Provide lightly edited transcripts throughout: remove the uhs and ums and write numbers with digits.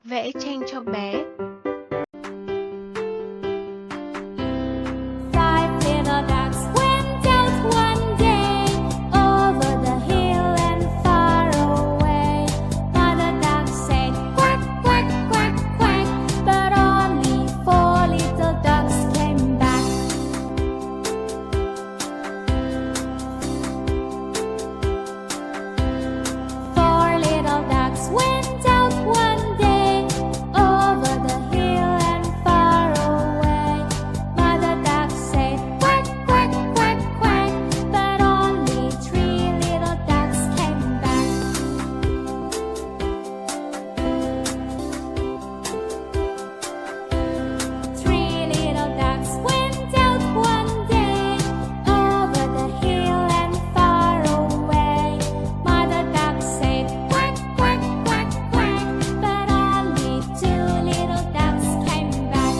Vẽ tranh cho bé. Five little ducks went out one day over the hill and far away. Mother duck said quack, quack, quack, quack, but only four little ducks came back. Four little ducks went out one day over the hill and far away. Mother duck said quack, quack, quack, quack, but only three little ducks came back. Three little ducks went out one day over the hill and far away. Mother duck said quack, quack, quack, quack, but only two little ducks came back.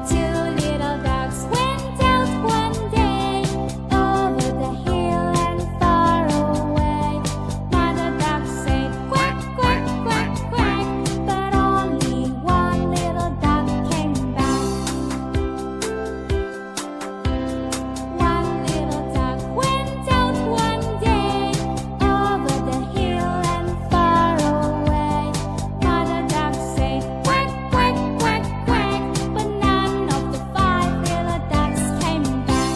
Two little ducks went out one day over the hill and far away. Mother duck said quack, quack, quack, quack, but only one little duck came back. One little duck went out one day over the hill and far away. Mother duck said quack, quack, quack, quack, but none of the five little ducks came back.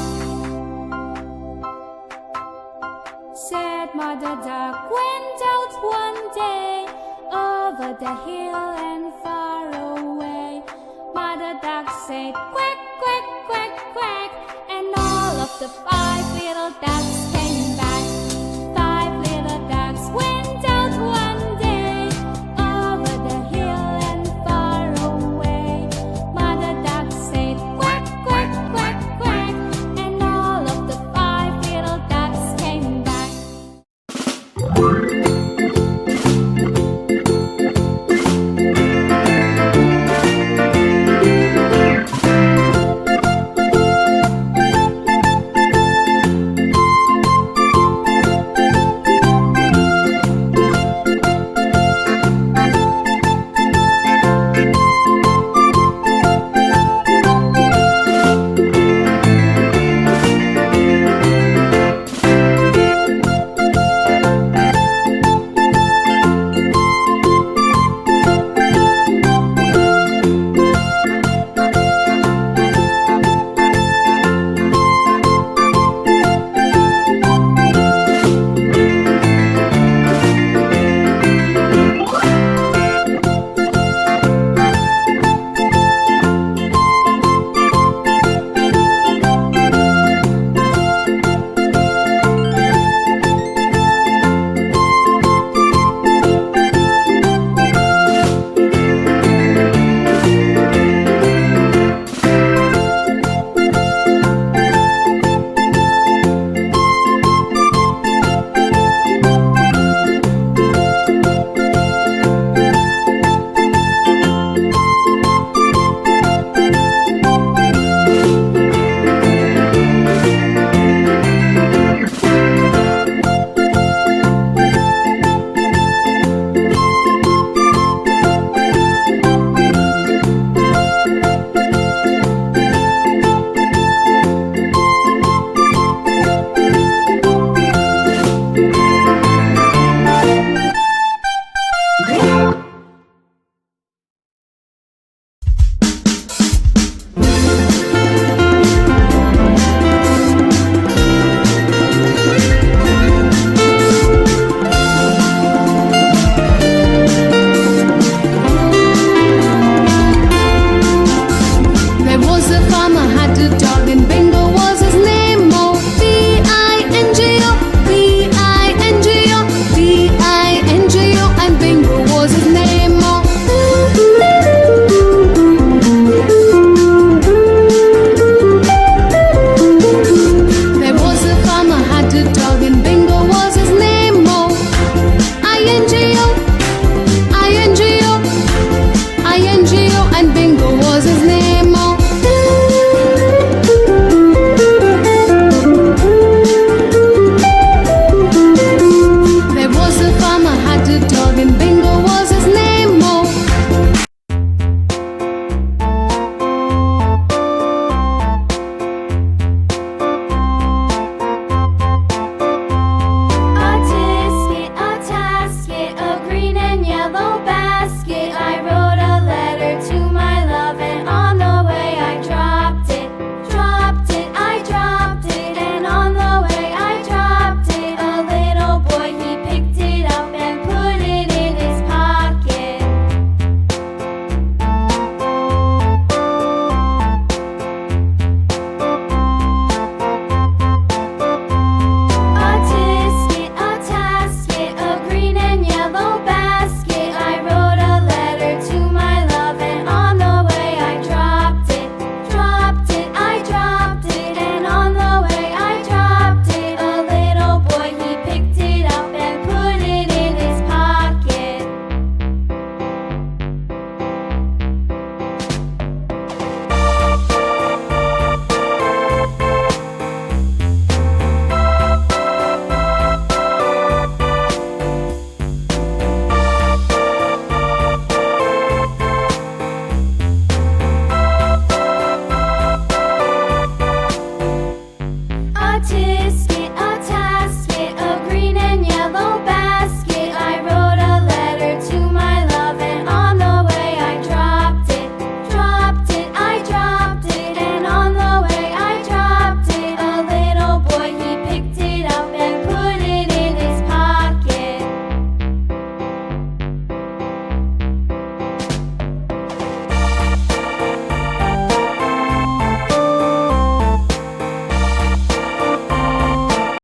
Said Mother duck went out one day over the hill and far away. Mother duck said quack, quack, quack, quack, and all of the five little ducks came